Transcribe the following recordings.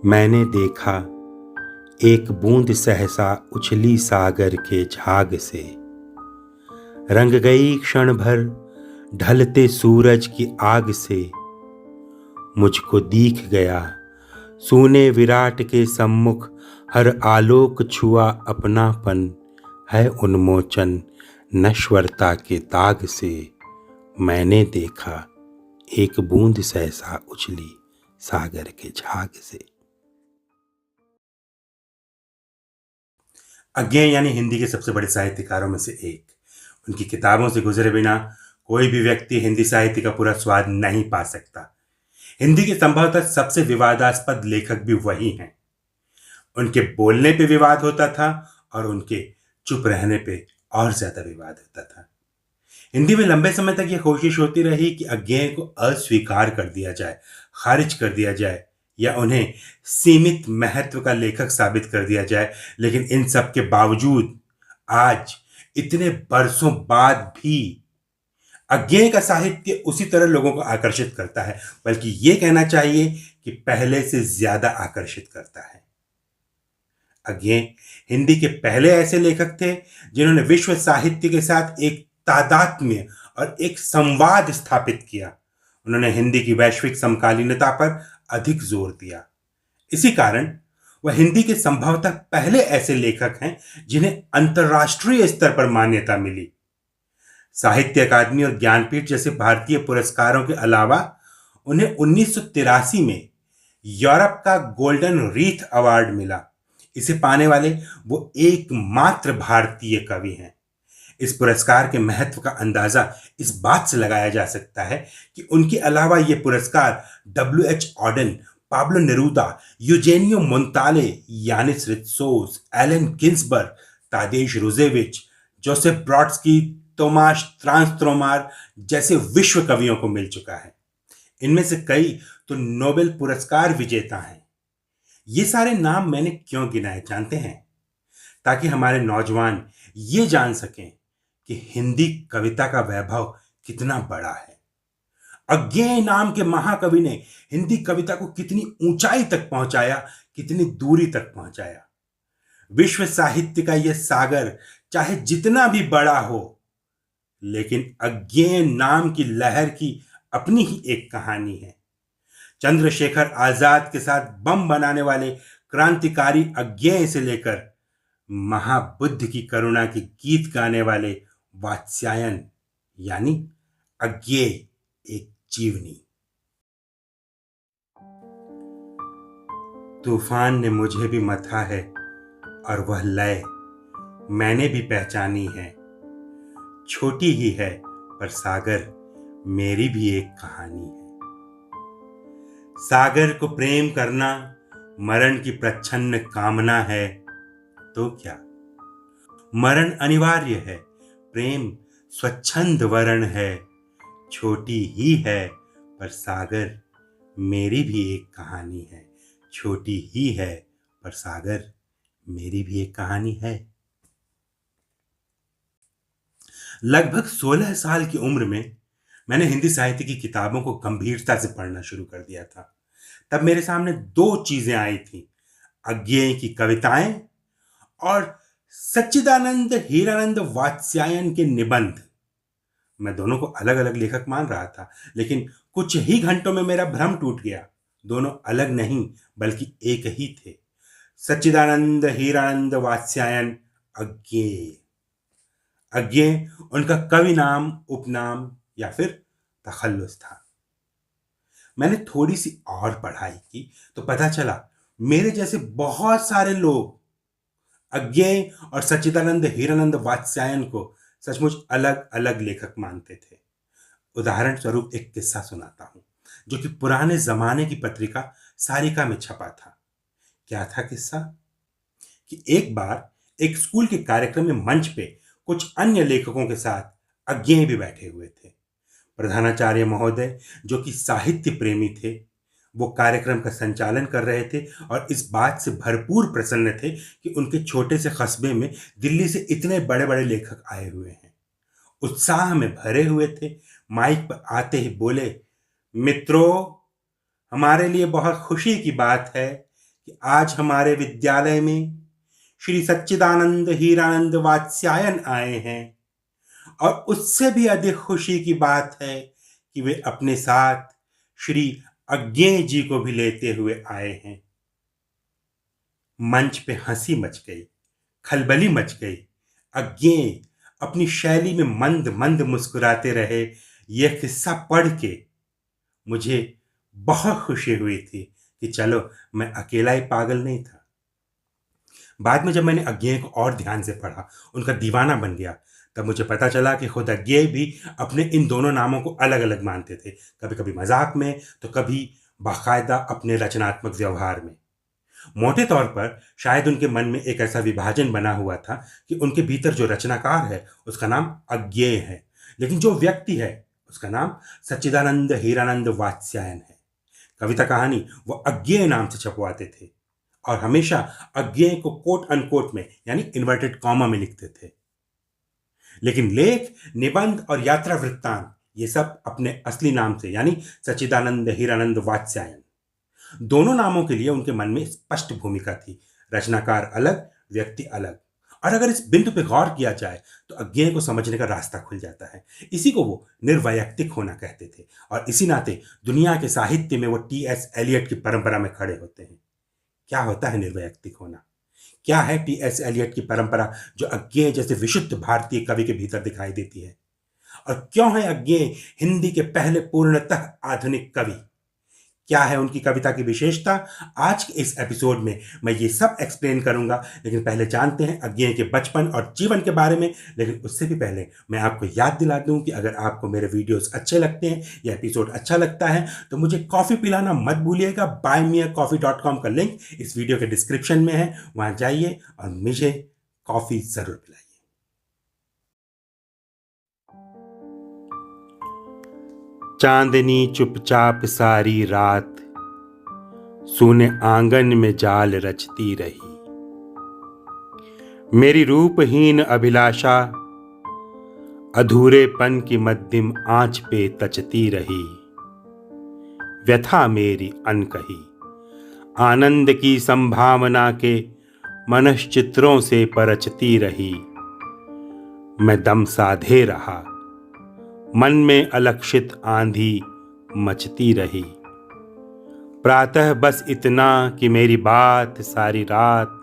मैंने देखा एक बूंद सहसा उछली सागर के झाग से, रंग गई क्षण भर ढलते सूरज की आग से। मुझको दीख गया सूने विराट के सम्मुख, हर आलोक छुआ अपनापन है उन्मोचन नश्वरता के दाग से। मैंने देखा एक बूंद सहसा उछली सागर के झाग से। अज्ञेय यानी हिंदी के सबसे बड़े साहित्यकारों में से एक। उनकी किताबों से गुजरे बिना कोई भी व्यक्ति हिंदी साहित्य का पूरा स्वाद नहीं पा सकता। हिंदी के संभवतः सबसे विवादास्पद लेखक भी वही हैं। उनके बोलने पे विवाद होता था और उनके चुप रहने पे और ज्यादा विवाद होता था। हिंदी में लंबे समय तक यह कोशिश होती रही कि अज्ञेय को अस्वीकार कर दिया जाए, खारिज कर दिया जाए या उन्हें सीमित महत्व का लेखक साबित कर दिया जाए। लेकिन इन सब के बावजूद आज इतने बरसों बाद भी अज्ञेय का साहित्य उसी तरह लोगों को आकर्षित करता है, बल्कि यह कहना चाहिए कि पहले से ज्यादा आकर्षित करता है। अज्ञेय हिंदी के पहले ऐसे लेखक थे जिन्होंने विश्व साहित्य के साथ एक तादात्म्य और एक संवाद स्थापित किया। उन्होंने हिंदी की वैश्विक समकालीनता पर अधिक जोर दिया। इसी कारण वह हिंदी के संभवतः पहले ऐसे लेखक हैं जिन्हें अंतर्राष्ट्रीय स्तर पर मान्यता मिली। साहित्य अकादमी और ज्ञानपीठ जैसे भारतीय पुरस्कारों के अलावा उन्हें 1983 में यूरोप का गोल्डन रीथ अवार्ड मिला। इसे पाने वाले वो एकमात्र भारतीय कवि हैं। इस पुरस्कार के महत्व का अंदाजा इस बात से लगाया जा सकता है कि उनके अलावा यह पुरस्कार W.H. Auden, Pablo Neruda, Eugenio Montale, Yannis Ritsos, Allen Ginsberg, Tadeusz Rozewicz, Joseph Brodsky, Tomas Transtromer जैसे विश्व कवियों को मिल चुका है। इनमें से कई तो नोबेल पुरस्कार विजेता हैं। ये सारे नाम मैंने क्यों गिनाए जानते हैं? ताकि हमारे नौजवान ये जान सकें कि हिंदी कविता का वैभव कितना बड़ा है। अज्ञेय नाम के महाकवि ने हिंदी कविता को कितनी ऊंचाई तक पहुंचाया, कितनी दूरी तक पहुंचाया। विश्व साहित्य का यह सागर चाहे जितना भी बड़ा हो, लेकिन अज्ञेय नाम की लहर की अपनी ही एक कहानी है। चंद्रशेखर आजाद के साथ बम बनाने वाले क्रांतिकारी अज्ञेय से लेकर महाबुद्ध की करुणा के गीत गाने वाले वात्स्यायन यानी अज्ञेय एक जीवनी। तूफान ने मुझे भी मथा है और वह लय मैंने भी पहचानी है। छोटी ही है पर सागर मेरी भी एक कहानी है। सागर को प्रेम करना मरण की प्रच्छन्न कामना है तो क्या, मरण अनिवार्य है, प्रेम स्वच्छंद वरण है। छोटी ही है पर सागर मेरी भी एक कहानी है। छोटी ही है पर सागर मेरी भी एक कहानी है। लगभग 16 साल की उम्र में मैंने हिंदी साहित्य की किताबों को गंभीरता से पढ़ना शुरू कर दिया था। तब मेरे सामने दो चीजें आई थी, अज्ञेय की कविताएं और सच्चिदानंद हीरानंद वात्स्यायन के निबंध। मैं दोनों को अलग अलग लेखक मान रहा था, लेकिन कुछ ही घंटों में मेरा भ्रम टूट गया। दोनों अलग नहीं बल्कि एक ही थे। सच्चिदानंद हीरानंद वात्स्यायन अज्ञेय। अज्ञेय उनका कवि नाम, उपनाम या फिर तखल्लुस था। मैंने थोड़ी सी और पढ़ाई की तो पता चला मेरे जैसे बहुत सारे लोग अज्ञेय और सच्चिदानंद हीरानंद वात्स्यायन को सचमुच अलग अलग लेखक मानते थे। उदाहरण स्वरूप एक किस्सा सुनाता हूं जो कि पुराने जमाने की पत्रिका सारिका में छपा था। क्या था किस्सा? कि एक बार एक स्कूल के कार्यक्रम में मंच पे कुछ अन्य लेखकों के साथ अज्ञेय भी बैठे हुए थे। प्रधानाचार्य महोदय जो कि साहित्य प्रेमी थे, वो कार्यक्रम का संचालन कर रहे थे और इस बात से भरपूर प्रसन्न थे कि उनके छोटे से कस्बे में दिल्ली से इतने बड़े बड़े लेखक आए हुए हैं। उत्साह में भरे हुए थे। माइक पर आते ही बोले, मित्रों, हमारे लिए बहुत खुशी की बात है कि आज हमारे विद्यालय में श्री सच्चिदानंद हीरानंद वात्स्यायन आए हैं, और उससे भी अधिक खुशी की बात है कि वे अपने साथ श्री अज्ञेय जी को भी लेते हुए आए हैं। मंच पे हंसी मच गई, खलबली मच गई। अज्ञेय अपनी शैली में मंद मंद मुस्कुराते रहे। यह किस्सा पढ़ के मुझे बहुत खुशी हुई थी कि चलो, मैं अकेला ही पागल नहीं था। बाद में जब मैंने अज्ञेय को और ध्यान से पढ़ा, उनका दीवाना बन गया, तब मुझे पता चला कि खुद अज्ञेय भी अपने इन दोनों नामों को अलग अलग मानते थे, कभी कभी मजाक में तो कभी बाकायदा अपने रचनात्मक व्यवहार में। मोटे तौर पर शायद उनके मन में एक ऐसा विभाजन बना हुआ था कि उनके भीतर जो रचनाकार है उसका नाम अज्ञेय है, लेकिन जो व्यक्ति है उसका नाम सच्चिदानंद हीरानंद वात्स्यायन है। कविता कहानी वो अज्ञेय नाम से छपवाते थे और हमेशा अज्ञेय को कोट अनकोट में यानी इन्वर्टेड कॉमा में लिखते थे। लेकिन लेख, निबंध और यात्रा वृत्तांत ये सब अपने असली नाम से यानी सच्चिदानंद हीरानंद वात्स्यायन। दोनों नामों के लिए उनके मन में स्पष्ट भूमिका थी, रचनाकार अलग, व्यक्ति अलग। और अगर इस बिंदु पर गौर किया जाए तो अज्ञेय को समझने का रास्ता खुल जाता है। इसी को वो निर्वैयक्तिक होना कहते थे, और इसी नाते दुनिया के साहित्य में वो टी.एस. एलियट की परंपरा में खड़े होते हैं। क्या होता है निर्वैयक्तिक होना? क्या है टी.एस. एलियट की परंपरा जो अज्ञेय जैसे विशुद्ध भारतीय कवि के भीतर दिखाई देती है? और क्यों है अज्ञेय हिंदी के पहले पूर्णतः आधुनिक कवि? क्या है उनकी कविता की विशेषता? आज के इस एपिसोड में मैं ये सब एक्सप्लेन करूंगा, लेकिन पहले जानते हैं अज्ञेय के बचपन और जीवन के बारे में। लेकिन उससे भी पहले मैं आपको याद दिला दूं कि अगर आपको मेरे वीडियोस अच्छे लगते हैं या एपिसोड अच्छा लगता है तो मुझे कॉफ़ी पिलाना मत भूलिएगा। buymeacoffee.com का लिंक इस वीडियो के डिस्क्रिप्शन में है, वहां जाइए और मुझे कॉफ़ी ज़रूर पिलाइए। चांदनी चुपचाप सारी रात सूने आंगन में जाल रचती रही। मेरी रूपहीन अभिलाषा अधूरेपन की मध्यम आंच पे तचती रही। व्यथा मेरी अनकही आनंद की संभावना के मनश्चित्रों से परचती रही। मैं दम साधे रहा, मन में अलक्षित आंधी मचती रही। प्रातः बस इतना कि मेरी बात सारी रात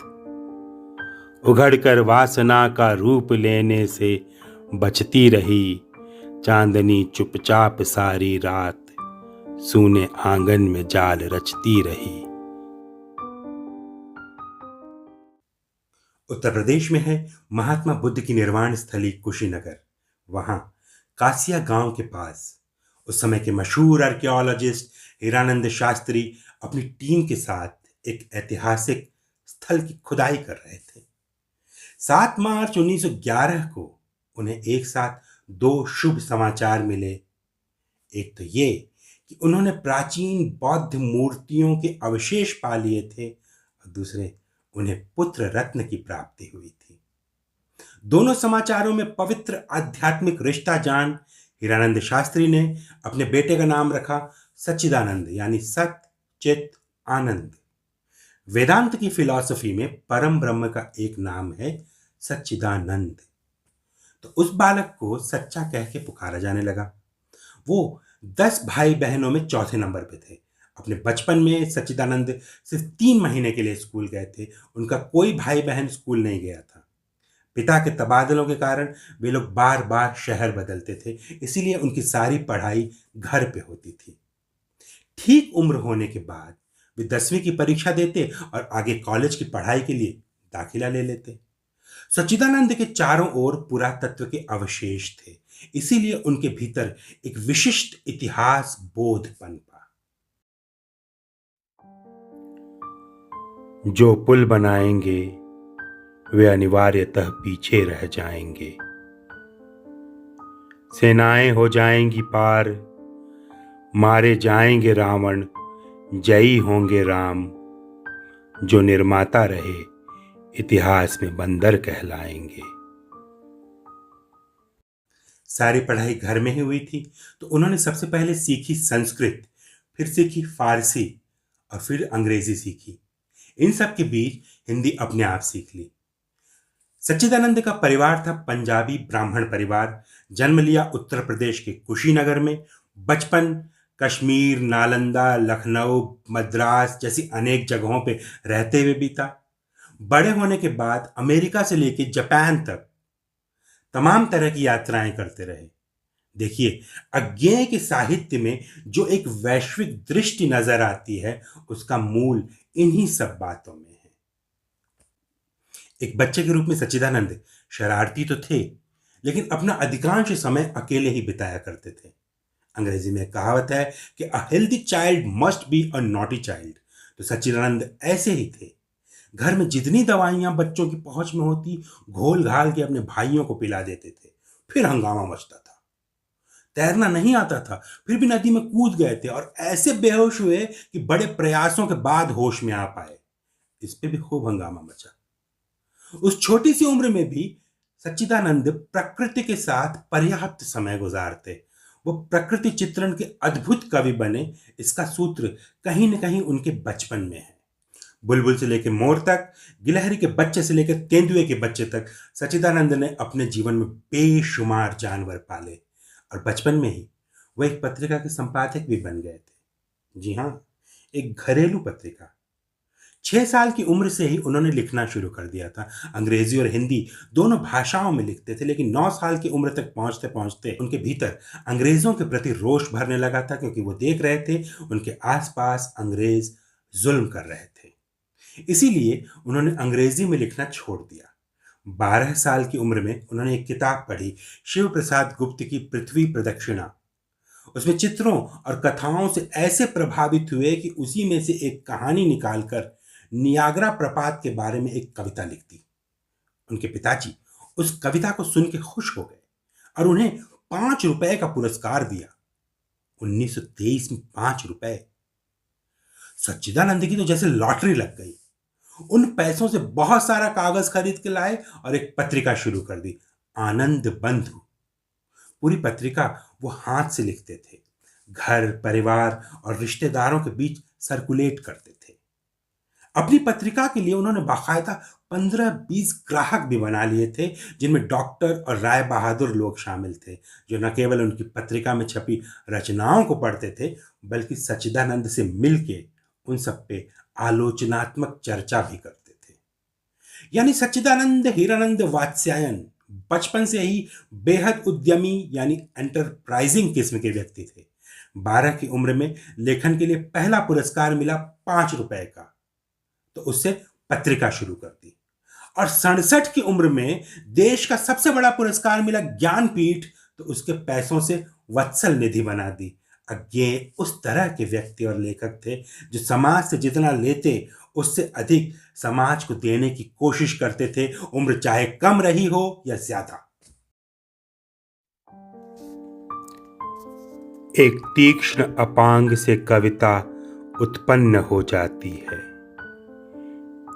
उघड़कर वासना का रूप लेने से बचती रही। चांदनी चुपचाप सारी रात सूने आंगन में जाल रचती रही। उत्तर प्रदेश में है महात्मा बुद्ध की निर्वाण स्थली कुशीनगर। वहां कासिया गांव के पास उस समय के मशहूर आर्कियोलॉजिस्ट हीरानंद शास्त्री अपनी टीम के साथ एक ऐतिहासिक स्थल की खुदाई कर रहे थे। 7 मार्च 1911 को उन्हें एक साथ 2 शुभ समाचार मिले। एक तो ये कि उन्होंने प्राचीन बौद्ध मूर्तियों के अवशेष पा लिए थे, और दूसरे उन्हें पुत्र रत्न की प्राप्ति हुई थी। दोनों समाचारों में पवित्र आध्यात्मिक रिश्ता जान हीरानंद शास्त्री ने अपने बेटे का नाम रखा सच्चिदानंद, यानी सत चित आनंद। वेदांत की फिलॉसफी में परम ब्रह्म का एक नाम है सच्चिदानंद। तो उस बालक को सच्चा कह के पुकारा जाने लगा। वो 10 भाई बहनों में चौथे नंबर पे थे। अपने बचपन में सच्चिदानंद सिर्फ 3 महीने के लिए स्कूल गए थे। उनका कोई भाई बहन स्कूल नहीं गया था। पिता के तबादलों के कारण वे लोग बार बार शहर बदलते थे, इसीलिए उनकी सारी पढ़ाई घर पे होती थी। ठीक उम्र होने के बाद वे 10वीं की परीक्षा देते और आगे कॉलेज की पढ़ाई के लिए दाखिला ले लेते। सच्चिदानंद के चारों ओर पुरातत्व के अवशेष थे, इसीलिए उनके भीतर एक विशिष्ट इतिहास बोध पनपा। जो पुल बनाएंगे वे अनिवार्यतः पीछे रह जाएंगे। सेनाएं हो जाएंगी पार, मारे जाएंगे रावण, जयी होंगे राम। जो निर्माता रहे इतिहास में बंदर कहलाएंगे। सारी पढ़ाई घर में ही हुई थी, तो उन्होंने सबसे पहले सीखी संस्कृत, फिर सीखी फारसी और फिर अंग्रेजी सीखी। इन सब के बीच हिंदी अपने आप सीख ली। सच्चिदानंद का परिवार था पंजाबी ब्राह्मण परिवार। जन्म लिया उत्तर प्रदेश के कुशीनगर में। बचपन कश्मीर, नालंदा, लखनऊ, मद्रास जैसी अनेक जगहों पे रहते हुए बीता। बड़े होने के बाद अमेरिका से लेकर जापान तक तमाम तरह की यात्राएं करते रहे। देखिए, अज्ञेय के साहित्य में जो एक वैश्विक दृष्टि नजर आती है, उसका मूल इन्हीं सब बातों में है। एक बच्चे के रूप में सच्चिदानंद शरारती तो थे, लेकिन अपना अधिकांश समय अकेले ही बिताया करते थे। अंग्रेजी में एक कहावत है कि a healthy child must be a naughty child. तो सच्चिदानंद ऐसे ही थे। घर में जितनी दवाइयां बच्चों की पहुंच में होती, घोल घाल के अपने भाइयों को पिला देते थे। फिर हंगामा मचता था। तैरना नहीं आता था, फिर भी नदी में कूद गए थे और ऐसे बेहोश हुए कि बड़े प्रयासों के बाद होश में आ पाए। इस पे भी खूब हंगामा मचा। उस छोटी सी उम्र में भी सच्चिदानंद प्रकृति के साथ पर्याप्त समय गुजारते। वो प्रकृति चित्रण के अद्भुत कवि बने, इसका सूत्र कहीं न कहीं उनके बचपन में है। बुलबुल से लेकर मोर तक, गिलहरी के बच्चे से लेकर तेंदुए के बच्चे तक, सच्चिदानंद ने अपने जीवन में बेशुमार जानवर पाले और बचपन में ही वो एक पत्रिका के संपादक भी बन गए थे। जी हाँ, एक घरेलू पत्रिका। 6 साल की उम्र से ही उन्होंने लिखना शुरू कर दिया था। अंग्रेजी और हिंदी दोनों भाषाओं में लिखते थे, लेकिन 9 साल की उम्र तक पहुंचते पहुंचते उनके भीतर अंग्रेजों के प्रति रोष भरने लगा था, क्योंकि वो देख रहे थे उनके आसपास अंग्रेज जुल्म कर रहे थे। इसीलिए उन्होंने अंग्रेजी में लिखना छोड़ दिया। 12 साल की उम्र में उन्होंने एक किताब पढ़ी, शिव प्रसाद गुप्त की पृथ्वी प्रदक्षिणा। उसमें चित्रों और कथाओं से ऐसे प्रभावित हुए कि उसी में से एक कहानी निकालकर नियाग्रा प्रपात के बारे में एक कविता लिख दी। उनके पिताजी उस कविता को सुन के खुश हो गए और उन्हें 5 रुपए का पुरस्कार दिया। 1923 में 5 रुपए। सच्चिदानंद की तो जैसे लॉटरी लग गई। उन पैसों से बहुत सारा कागज खरीद के लाए और एक पत्रिका शुरू कर दी, आनंद बंधु। पूरी पत्रिका वो हाथ से लिखते थे, घर परिवार और रिश्तेदारों के बीच सर्कुलेट करते थे। अपनी पत्रिका के लिए उन्होंने बाकायदा 15-20 ग्राहक भी बना लिए थे, जिनमें डॉक्टर और राय बहादुर लोग शामिल थे, जो न केवल उनकी पत्रिका में छपी रचनाओं को पढ़ते थे, बल्कि सच्चिदानंद से मिलके उन सब पे आलोचनात्मक चर्चा भी करते थे। यानी सच्चिदानंद हीरानंद वात्स्यायन बचपन से ही बेहद उद्यमी यानी एंटरप्राइजिंग किस्म के व्यक्ति थे। 12 की उम्र में लेखन के लिए पहला पुरस्कार मिला 5 रुपए का, तो उससे पत्रिका शुरू कर दी। और 67 की उम्र में देश का सबसे बड़ा पुरस्कार मिला ज्ञानपीठ, तो उसके पैसों से वत्सल निधि बना दी। अज्ञेय उस तरह के व्यक्ति और लेखक थे जो समाज से जितना लेते उससे अधिक समाज को देने की कोशिश करते थे, उम्र चाहे कम रही हो या ज्यादा। एक तीक्ष्ण अपांग से कविता उत्पन्न हो जाती है।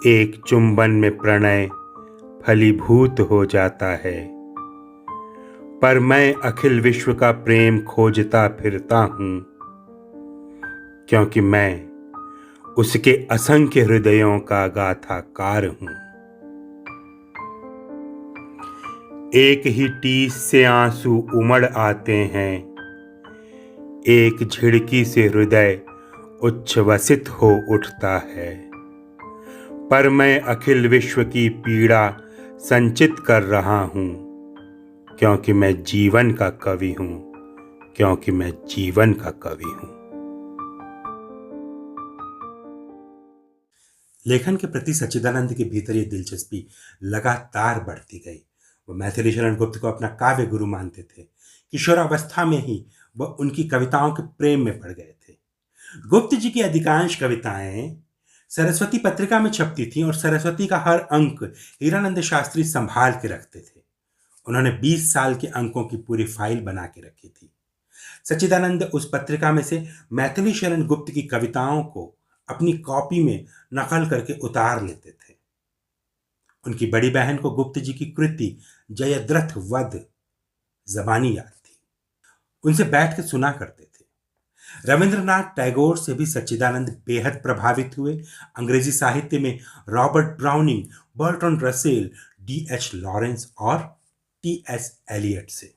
एक चुंबन में प्रणय फलीभूत हो जाता है। पर मैं अखिल विश्व का प्रेम खोजता फिरता हूं, क्योंकि मैं उसके असंख्य हृदयों का गाथाकार हूं। एक ही टीस से आंसू उमड़ आते हैं, एक झिड़की से हृदय उच्छ्वसित हो उठता है। पर मैं अखिल विश्व की पीड़ा संचित कर रहा हूं, क्योंकि मैं जीवन का कवि हूं, क्योंकि मैं जीवन का कवि हूं। लेखन के प्रति सच्चिदानंद के भीतर ये दिलचस्पी लगातार बढ़ती गई। वो मैथिली शरण गुप्त को अपना काव्य गुरु मानते थे। किशोरावस्था में ही वह उनकी कविताओं के प्रेम में पड़ गए थे। गुप्त जी की अधिकांश कविताएं सरस्वती पत्रिका में छपती थीं और सरस्वती का हर अंक हीरानंद शास्त्री संभाल के रखते थे। उन्होंने 20 साल के अंकों की पूरी फाइल बना के रखी थी। सच्चिदानंद उस पत्रिका में से मैथिली शरण गुप्त की कविताओं को अपनी कॉपी में नकल करके उतार लेते थे। उनकी बड़ी बहन को गुप्त जी की कृति जयद्रथ वध जबानी याद थी। उनसे बैठ के सुना करते थे। रविंद्रनाथ टैगोर से भी सच्चिदानंद बेहद प्रभावित हुए। अंग्रेजी साहित्य में Robert browning, Bertrand Russell, D.H. Lawrence और T.S. एलियट से।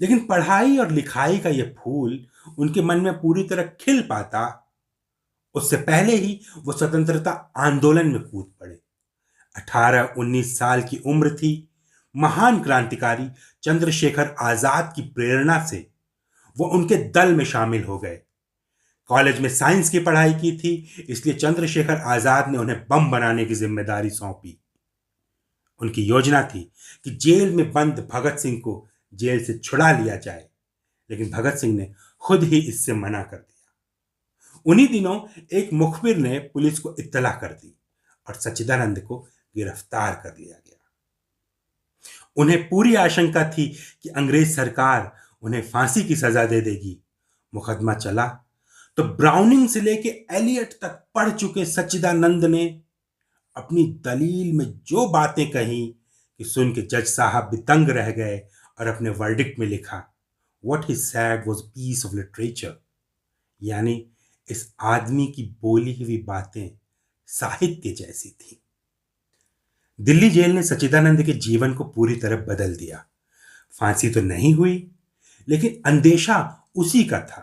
लेकिन पढ़ाई और लिखाई का यह फूल उनके मन में पूरी तरह खिल पाता उससे पहले ही वो स्वतंत्रता आंदोलन में कूद पड़े। 18-19 साल की उम्र थी। महान क्रांतिकारी चंद्रशेखर आजाद की प्रेरणा से वो उनके दल में शामिल हो गए। कॉलेज में साइंस की पढ़ाई की थी, इसलिए चंद्रशेखर आजाद ने उन्हें बम बनाने की जिम्मेदारी सौंपी। उनकी योजना थी कि जेल में बंद भगत सिंह को जेल से छुड़ा लिया जाए, लेकिन भगत सिंह ने खुद ही इससे मना कर दिया। उन्हीं दिनों एक मुखबिर ने पुलिस को इत्तला कर दी और सच्चिदानंद को गिरफ्तार कर लिया गया। उन्हें पूरी आशंका थी कि अंग्रेज सरकार उन्हें फांसी की सजा दे देगी। मुकदमा चला तो ब्राउनिंग से लेके एलियट तक पढ़ चुके सच्चिदानंद ने अपनी दलील में जो बातें कही कि सुन के जज साहब भी दंग रह गए और अपने वर्डिक्ट में लिखा, what he said was piece of literature, यानी इस आदमी की बोली हुई बातें साहित्य जैसी थी। दिल्ली जेल ने सच्चिदानंद के जीवन को पूरी तरह बदल दिया। फांसी तो नहीं हुई, लेकिन अंदेशा उसी का था।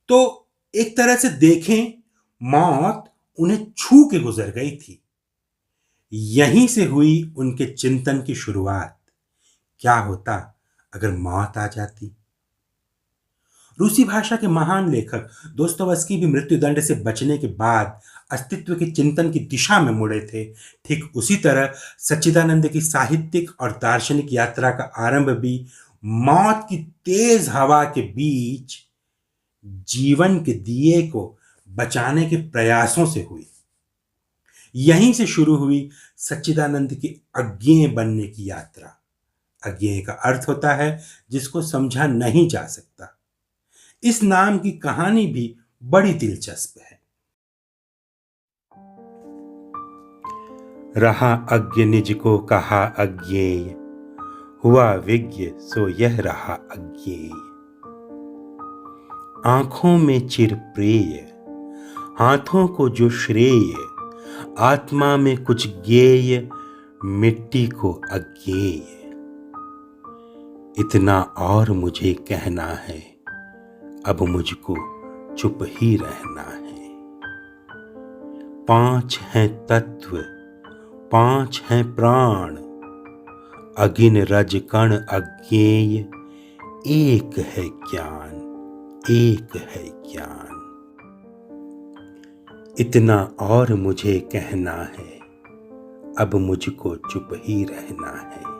तो एक तरह से देखें, मौत उन्हें छू के गुजर गई थी। यहीं से हुई उनके चिंतन की शुरुआत। क्या होता अगर मौत आ जाती? रूसी भाषा के महान लेखक दोस्तोयेवस्की भी मृत्युदंड से बचने के बाद अस्तित्व के चिंतन की दिशा में मुड़े थे। ठीक उसी तरह सच्चिदानंद की साहित्यिक और दार्शनिक यात्रा का आरंभ भी मौत की तेज हवा के बीच जीवन के दिए को बचाने के प्रयासों से हुई। यहीं से शुरू हुई सच्चिदानंद की अज्ञेय बनने की यात्रा। अज्ञेय का अर्थ होता है जिसको समझा नहीं जा सकता। इस नाम की कहानी भी बड़ी दिलचस्प है। रहा अज्ञ निज को कहा अज्ञेय, हुआ विज्ञ सो यह रहा अज्ञेय। आंखों में चिर प्रेय, हाथों को जो श्रेय, आत्मा में कुछ गेय, मिट्टी को अज्ञेय। इतना और मुझे कहना है, अब मुझको चुप ही रहना है। 5 हैं तत्व, 5 हैं प्राण, अगिन रज कण अज्ञेय, एक है ज्ञान, एक है ज्ञान। इतना और मुझे कहना है, अब मुझको चुप ही रहना है।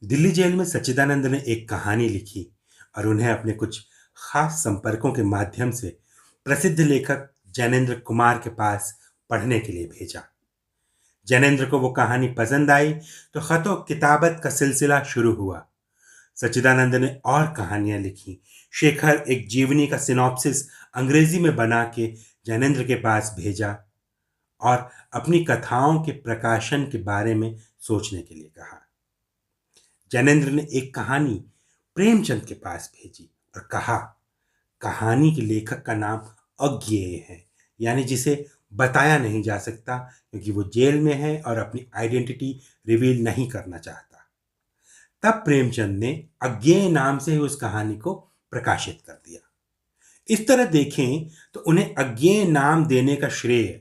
दिल्ली जेल में सच्चिदानंद ने एक कहानी लिखी और उन्हें अपने कुछ खास संपर्कों के माध्यम से प्रसिद्ध लेखक जैनेन्द्र कुमार के पास पढ़ने के लिए भेजा। जैनेन्द्र को वो कहानी पसंद आई तो खतो किताबत का सिलसिला शुरू हुआ। सच्चिदानंद ने और कहानियां लिखी। शेखर एक जीवनी का सिनॉप्सिस अंग्रेजी में बना के जैनेन्द्र के पास भेजा और अपनी कथाओं के प्रकाशन के बारे में सोचने के लिए कहा। जैनेन्द्र ने एक कहानी प्रेमचंद के पास भेजी और कहा, कहानी के लेखक का नाम अज्ञेय है, यानी जिसे बताया नहीं जा सकता क्योंकि वो जेल में है और अपनी आइडेंटिटी रिवील नहीं करना चाहता। तब प्रेमचंद ने अज्ञेय नाम से ही उस कहानी को प्रकाशित कर दिया। इस तरह देखें तो उन्हें अज्ञेय नाम देने का श्रेय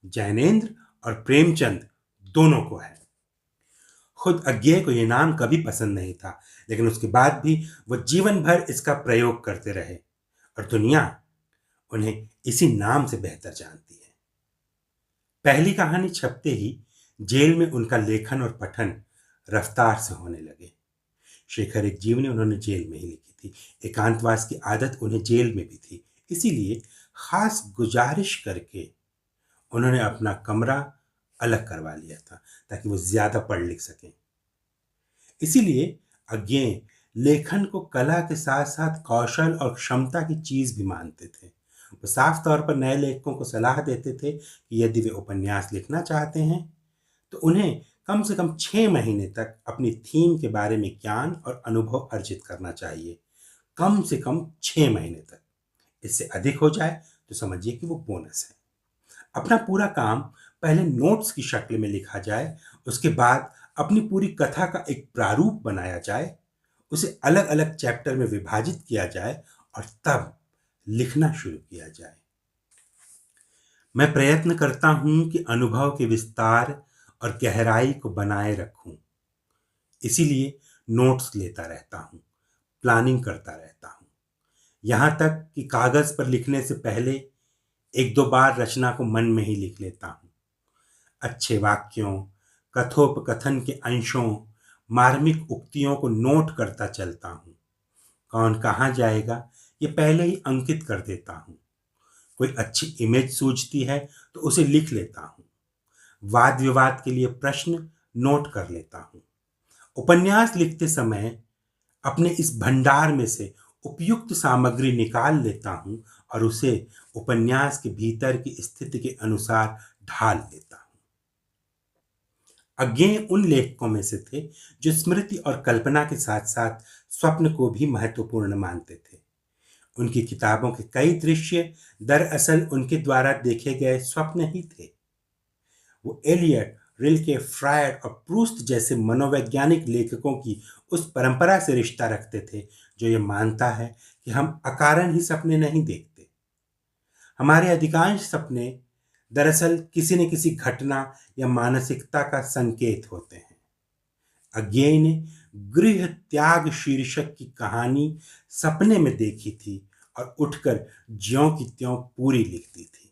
जैनेन्द्र और प्रेमचंद दोनों को है। खुद अज्ञेय को यह नाम कभी पसंद नहीं था, लेकिन उसके बाद भी वो जीवन भर इसका प्रयोग करते रहे और दुनिया उन्हें इसी नाम से बेहतर जानती है। पहली कहानी छपते ही जेल में उनका लेखन और पठन रफ्तार से होने लगे। शेखर एक जीवनी उन्होंने जेल में ही लिखी थी। एकांतवास की आदत उन्हें जेल में भी थी, इसीलिए खास गुजारिश करके उन्होंने अपना कमरा अलग करवा लिया था ताकि वो ज्यादा पढ़ लिख सकें। इसीलिए अज्ञेय लेखन को कला के साथ साथ कौशल और क्षमता की चीज भी मानते थे। वो साफ तौर पर नए लेखकों को सलाह देते थे कि यदि वे उपन्यास लिखना चाहते हैं तो उन्हें कम से कम 6 महीने तक अपनी थीम के बारे में ज्ञान और अनुभव अर्जित करना चाहिए। कम से कम 6 महीने तक। इससे अधिक हो जाए तो समझिए कि वो बोनस है। अपना पूरा काम पहले नोट्स की शक्ल में लिखा जाए, उसके बाद अपनी पूरी कथा का एक प्रारूप बनाया जाए, उसे अलग अलग चैप्टर में विभाजित किया जाए और तब लिखना शुरू किया जाए। मैं प्रयत्न करता हूं कि अनुभव के विस्तार और गहराई को बनाए रखूं। इसीलिए नोट्स लेता रहता हूं, प्लानिंग करता रहता हूं। यहां तक कि कागज पर लिखने से पहले एक दो बार रचना को मन में ही लिख लेता हूं। अच्छे वाक्यों, कथोपकथन के अंशों, मार्मिक उक्तियों को नोट करता चलता हूं। कौन कहाँ जाएगा ये पहले ही अंकित कर देता हूं। कोई अच्छी इमेज सूझती है तो उसे लिख लेता हूं। वाद विवाद के लिए प्रश्न नोट कर लेता हूं। उपन्यास लिखते समय अपने इस भंडार में से उपयुक्त सामग्री निकाल लेता हूं और उसे उपन्यास के भीतर की स्थिति के अनुसार ढाल लेता हूं। अज्ञेय उन लेखकों में से थे जो स्मृति और कल्पना के साथ साथ स्वप्न को भी महत्वपूर्ण मानते थे। उनकी किताबों के कई दृश्य दरअसल उनके द्वारा देखे गए स्वप्न ही थे। वो एलियट, रिल्के, फ्रायड और प्रूस्ट जैसे मनोवैज्ञानिक लेखकों की उस परंपरा से रिश्ता रखते थे जो ये मानता है कि हम अकारण ही सपने नहीं देखते। हमारे अधिकांश सपने दरअसल किसी न किसी घटना या मानसिकता का संकेत होते हैं। अज्ञेय ने गृह त्याग शीर्षक की कहानी सपने में देखी थी और उठकर ज्यों की त्यों पूरी लिख दी थी।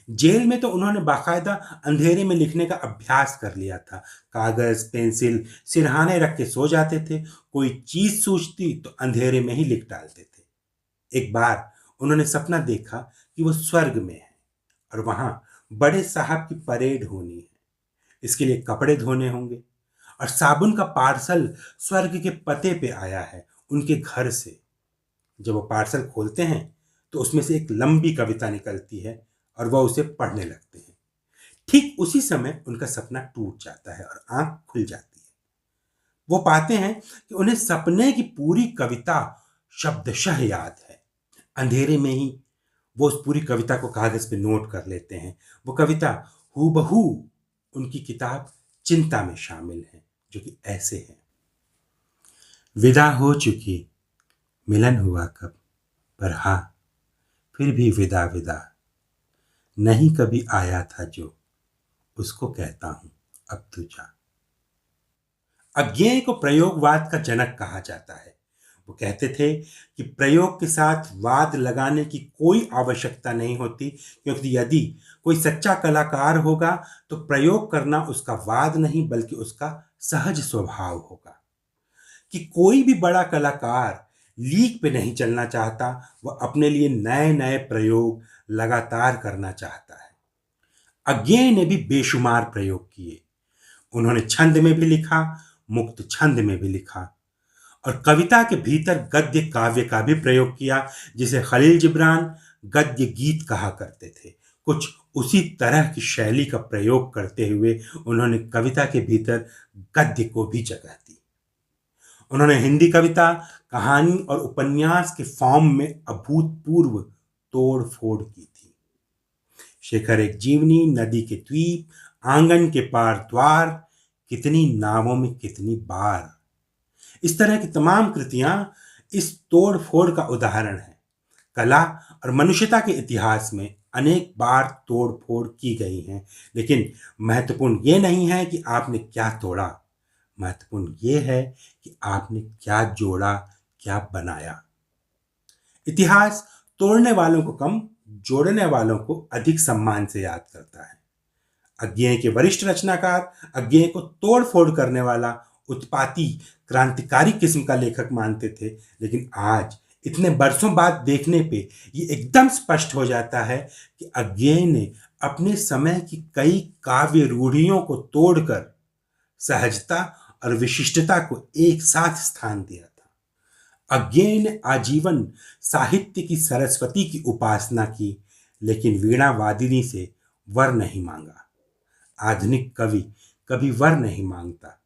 जेल में तो उन्होंने बाकायदा अंधेरे में लिखने का अभ्यास कर लिया था। कागज, पेंसिल सिरहाने रख के सो जाते थे। कोई चीज सूझती तो अंधेरे में ही लिख डालते थे। एक बार उन्होंने सपना देखा कि वो स्वर्ग में है और वहां बड़े साहब की परेड होनी है। इसके लिए कपड़े धोने होंगे और साबुन का पार्सल स्वर्ग के पते पे आया है, उनके घर से। जब वो पार्सल खोलते हैं तो उसमें से एक लंबी कविता निकलती है और वह उसे पढ़ने लगते हैं। ठीक उसी समय उनका सपना टूट जाता है और आंख खुल जाती है। वो पाते हैं कि उन्हें सपने की पूरी कविता शब्दशः याद है। अंधेरे में ही वो उस पूरी कविता को कागज पे नोट कर लेते हैं। वो कविता हूबहू उनकी किताब चिंता में शामिल है, जो कि ऐसे है। विदा हो चुकी, मिलन हुआ कब, पर हाँ फिर भी विदा विदा, नहीं कभी आया था जो, उसको कहता हूं अब तू जा। अज्ञेय को प्रयोगवाद का जनक कहा जाता है। वो कहते थे कि प्रयोग के साथ वाद लगाने की कोई आवश्यकता नहीं होती, क्योंकि यदि कोई सच्चा कलाकार होगा तो प्रयोग करना उसका वाद नहीं बल्कि उसका सहज स्वभाव होगा। कि कोई भी बड़ा कलाकार लीक पे नहीं चलना चाहता, वह अपने लिए नए नए प्रयोग लगातार करना चाहता है। अज्ञेय ने भी बेशुमार प्रयोग किए। उन्होंने छंद में भी लिखा, मुक्त छंद में भी लिखा और कविता के भीतर गद्य काव्य का भी प्रयोग किया, जिसे खलील जिब्रान गद्य गीत कहा करते थे। कुछ उसी तरह की शैली का प्रयोग करते हुए उन्होंने कविता के भीतर गद्य को भी जगह दी। उन्होंने हिंदी कविता, कहानी और उपन्यास के फॉर्म में अभूतपूर्व तोड़ फोड़ की थी। शेखर एक जीवनी, नदी के द्वीप, आंगन के पार द्वार, कितनी नावों में कितनी बार, इस तरह की तमाम कृतियां इस तोड़ फोड़ का उदाहरण है। कला और मनुष्यता के इतिहास में अनेक बार तोड़ फोड़ की गई हैं, लेकिन महत्वपूर्ण ये नहीं है कि आपने क्या तोड़ा, महत्वपूर्ण ये है कि आपने क्या जोड़ा, क्या बनाया। इतिहास तोड़ने वालों को कम, जोड़ने वालों को अधिक सम्मान से याद करता है। अज्ञेय के वरिष्ठ रचनाकार अज्ञेय को तोड़ फोड़ करने वाला, उत्पाती, क्रांतिकारी किस्म का लेखक मानते थे, लेकिन आज इतने बरसों बाद देखने पे ये एकदम स्पष्ट हो जाता है कि अज्ञेय ने अपने समय की कई काव्य रूढ़ियों को तोड़कर सहजता और विशिष्टता को एक साथ स्थान दिया था। अज्ञेय ने आजीवन साहित्य की सरस्वती की उपासना की, लेकिन वीणा वादिनी से वर नहीं मांगा। आधुनिक कवि कभी वर नहीं मांगता,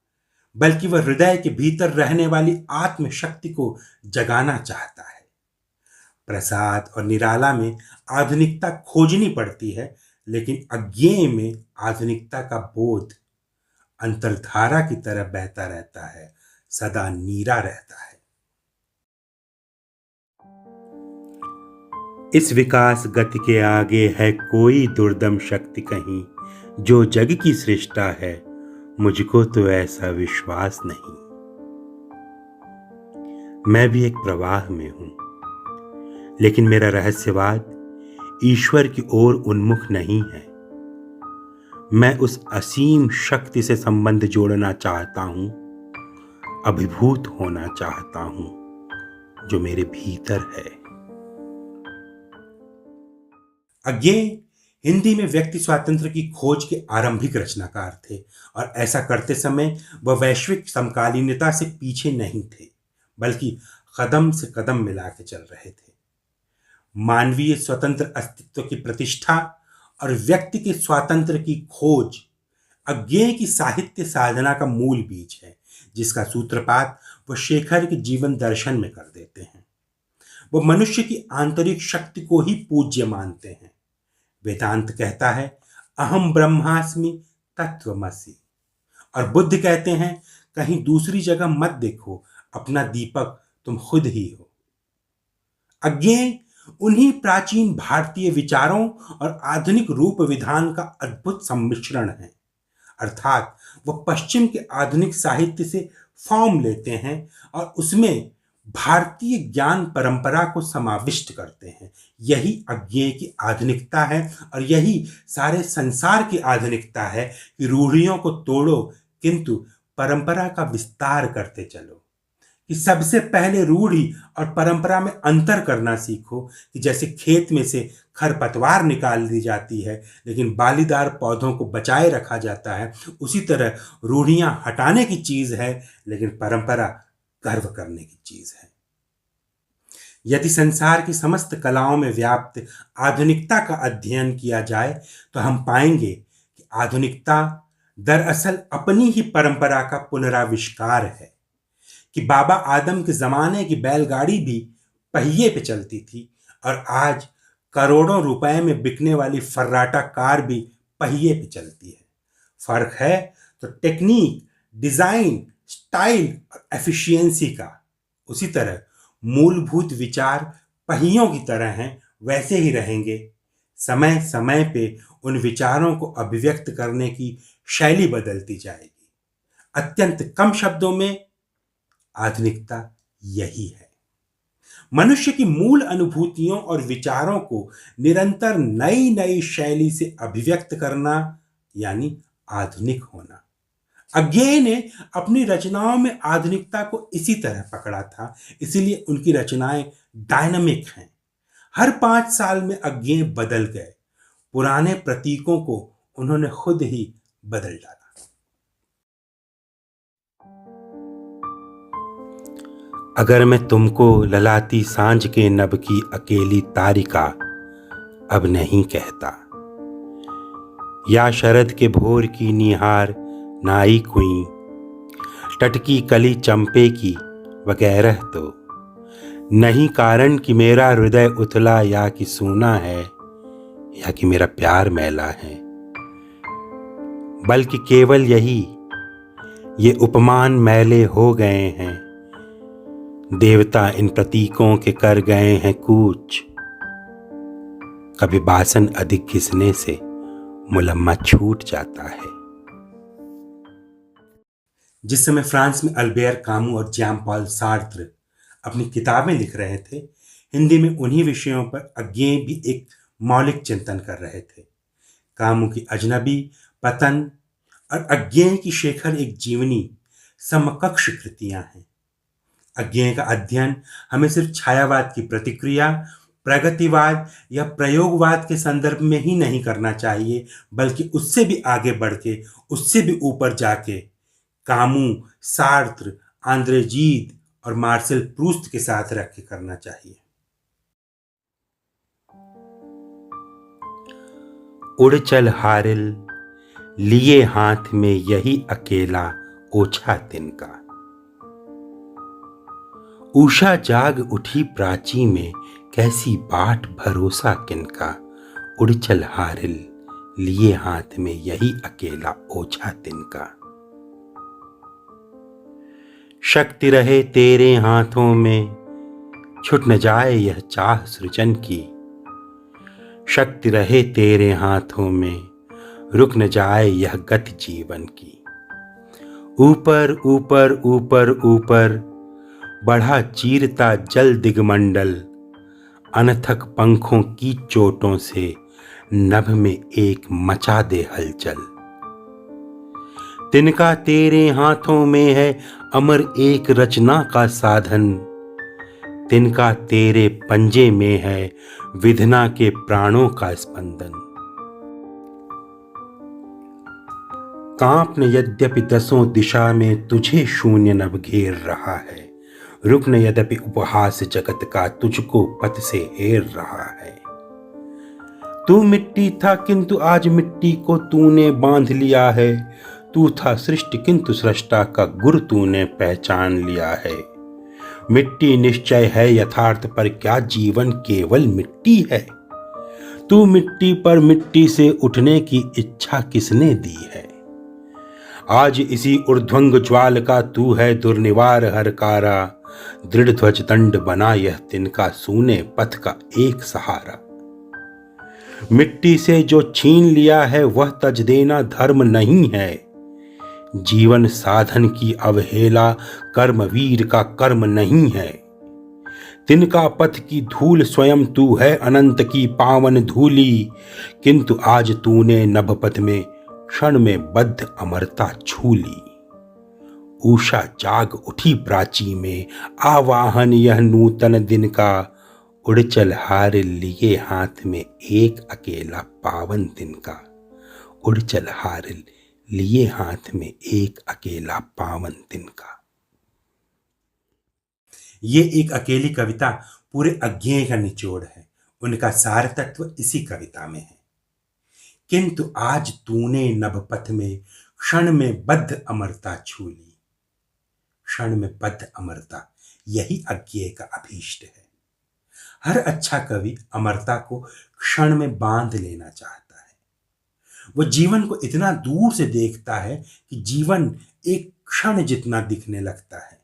बल्कि वह हृदय के भीतर रहने वाली आत्म शक्ति को जगाना चाहता है। प्रसाद और निराला में आधुनिकता खोजनी पड़ती है, लेकिन अज्ञेय में आधुनिकता का बोध अंतर्धारा की तरह बहता रहता है, सदा नीरा रहता है। इस विकास गति के आगे है कोई दुर्दम शक्ति कहीं, जो जग की सृष्टा है, मुझको तो ऐसा विश्वास नहीं। मैं भी एक प्रवाह में हूं, लेकिन मेरा रहस्यवाद ईश्वर की ओर उन्मुख नहीं है। मैं उस असीम शक्ति से संबंध जोड़ना चाहता हूं, अभिभूत होना चाहता हूं, जो मेरे भीतर है। अज्ञेय हिंदी में व्यक्ति स्वातंत्र्य की खोज के आरंभिक रचनाकार थे, और ऐसा करते समय वह वैश्विक समकालीनता से पीछे नहीं थे, बल्कि कदम से कदम मिला के चल रहे थे। मानवीय स्वतंत्र अस्तित्व की प्रतिष्ठा और व्यक्ति के स्वातंत्र्य की खोज अज्ञेय की साहित्य साधना का मूल बीज है, जिसका सूत्रपात वह शेखर के जीवन दर्शन में कर देते हैं। वह मनुष्य की आंतरिक शक्ति को ही पूज्य मानते हैं। वेदांत कहता है अहम ब्रह्मास्मि तत्वमसि, और बुद्ध कहते हैं कहीं दूसरी जगह मत देखो, अपना दीपक तुम खुद ही हो। अज्ञेय उन्हीं प्राचीन भारतीय विचारों और आधुनिक रूप विधान का अद्भुत सम्मिश्रण है, अर्थात वह पश्चिम के आधुनिक साहित्य से फॉर्म लेते हैं और उसमें भारतीय ज्ञान परंपरा को समाविष्ट करते हैं। यही अज्ञेय की आधुनिकता है, और यही सारे संसार की आधुनिकता है कि रूढ़ियों को तोड़ो किंतु परंपरा का विस्तार करते चलो। कि सबसे पहले रूढ़ी और परंपरा में अंतर करना सीखो, कि जैसे खेत में से खरपतवार निकाल दी जाती है लेकिन बालीदार पौधों को बचाए रखा जाता है, उसी तरह रूढ़ियां हटाने की चीज है, लेकिन परंपरा गर्व करने की चीज है। यदि संसार की समस्त कलाओं में व्याप्त आधुनिकता का अध्ययन किया जाए तो हम पाएंगे कि आधुनिकता दरअसल अपनी ही परंपरा का पुनराविष्कार है। कि बाबा आदम के जमाने की बैलगाड़ी भी पहिए पे चलती थी, और आज करोड़ों रुपए में बिकने वाली फर्राटा कार भी पहिए पे चलती है। फर्क है तो टेक्निक, डिजाइन, स्टाइल और एफिशिएंसी का। उसी तरह मूलभूत विचार पहियों की तरह हैं, वैसे ही रहेंगे। समय समय पे उन विचारों को अभिव्यक्त करने की शैली बदलती जाएगी। अत्यंत कम शब्दों में आधुनिकता यही है। मनुष्य की मूल अनुभूतियों और विचारों को निरंतर नई नई शैली से अभिव्यक्त करना यानी आधुनिक होना। अज्ञेय ने अपनी रचनाओं में आधुनिकता को इसी तरह पकड़ा था, इसीलिए उनकी रचनाएं डायनामिक हैं। हर 5 साल में अज्ञेय बदल गए, पुराने प्रतीकों को उन्होंने खुद ही बदल डाला। अगर मैं तुमको ललाती सांझ के नभ की अकेली तारिका अब नहीं कहता, या शरद के भोर की निहार नाई कुई, टटकी कली चंपे की वगैरह, तो नहीं कारण कि मेरा हृदय उथला या कि सूना है, या कि मेरा प्यार मैला है, बल्कि केवल यही ये उपमान मैले हो गए हैं। देवता इन प्रतीकों के कर गए हैं कूच, कभी बासन अधिक घिसने से मुलम्मा छूट जाता है। जिस समय फ्रांस में अल्बेर कामू और जैन पॉल सार्त्र अपनी किताबें लिख रहे थे, हिंदी में उन्हीं विषयों पर अज्ञेय भी एक मौलिक चिंतन कर रहे थे। कामू की अजनबी, पतन और अज्ञेय की शेखर एक जीवनी समकक्ष कृतियां हैं। अज्ञेय का अध्ययन हमें सिर्फ छायावाद की प्रतिक्रिया, प्रगतिवाद या प्रयोगवाद के संदर्भ में ही नहीं करना चाहिए, बल्कि उससे भी आगे बढ़ के, उससे भी ऊपर जाके कामू, सार्त्र, आंद्रे जीद और मार्सेल प्रूस्त के साथ रख के करना चाहिए। उड़ चल हारिल लिए हाथ में यही अकेला ओछा तिनका। उषा जाग उठी प्राची में, कैसी बाट भरोसा किनका। उड़ चल हारिल, लिए हाथ में यही अकेला ओछा तिनका। शक्ति रहे तेरे हाथों में, छुट न जाए यह चाह सृजन की। शक्ति रहे तेरे हाथों में, रुक न जाए यह गति जीवन की। ऊपर ऊपर ऊपर ऊपर बढ़ा चीरता जल दिगमंडल। अनथक पंखों की चोटों से नभ में एक मचा दे हलचल। तिनका तेरे हाथों में है अमर एक रचना का साधन। तिनका तेरे पंजे में है विधना के प्राणों का स्पंदन। कांप न यद्यपि दसों दिशा में, तुझे शून्य नभ घेर रहा है। रुक न यद्यपि उपहास जगत का, तुझको पथ से हेर रहा है। तू मिट्टी था किंतु आज मिट्टी को तूने बांध लिया है। तू था सृष्टि किंतु सृष्टा का गुर तूने पहचान लिया है। मिट्टी निश्चय है यथार्थ पर, क्या जीवन केवल मिट्टी है। तू मिट्टी पर मिट्टी से उठने की इच्छा किसने दी है। आज इसी ऊर्ध्वंग ज्वाल का तू है दुर्निवार हरकारा। दृढ़ ध्वज दंड बना यह तिनका, सूने पथ का एक सहारा। मिट्टी से जो छीन लिया है वह तज देना धर्म नहीं है। जीवन साधन की अवहेला कर्मवीर का कर्म नहीं है। तिनका पथ की धूल स्वयं तू है, अनंत की पावन धूली। किंतु आज तूने नभपथ में क्षण में बद्ध अमरता छूली। उषा जाग उठी प्राची में, आवाहन यह नूतन दिन का। उड़ चल हार लिए हाथ में एक अकेला पावन दिन का। उड़ चल हार लिए हाथ में एक अकेला पावन दिन का। ये एक अकेली कविता पूरे अज्ञेय का निचोड़ है। उनका सार तत्व इसी कविता में है। किंतु आज तूने नभपथ में क्षण में बद्ध अमरता छूली। क्षण में बद्ध अमरता, यही अज्ञेय का अभीष्ट है। हर अच्छा कवि अमरता को क्षण में बांध लेना चाहता है। वो जीवन को इतना दूर से देखता है कि जीवन एक क्षण जितना दिखने लगता है।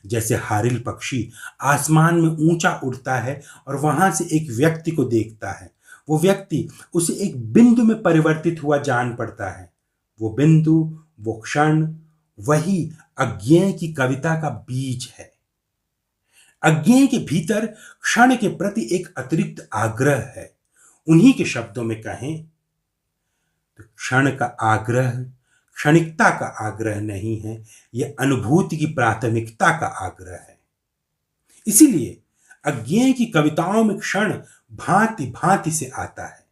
जैसे हारिल पक्षी आसमान में ऊंचा उड़ता है और वहां से एक व्यक्ति को देखता है। वो व्यक्ति उसे एक बिंदु में परिवर्तित हुआ जान पड़ता है। वो बिंदु, वो क्षण, वही अज्ञेय की कविता का बीज है। अज्ञेय के भीतर क्षण के प्रति एक अतिरिक्त आग्रह है। उन्हीं के शब्दों में कहें तो क्षण का आग्रह क्षणिकता का आग्रह नहीं है, यह अनुभूति की प्राथमिकता का आग्रह है। इसीलिए अज्ञेय की कविताओं में क्षण भांति भांति से आता है।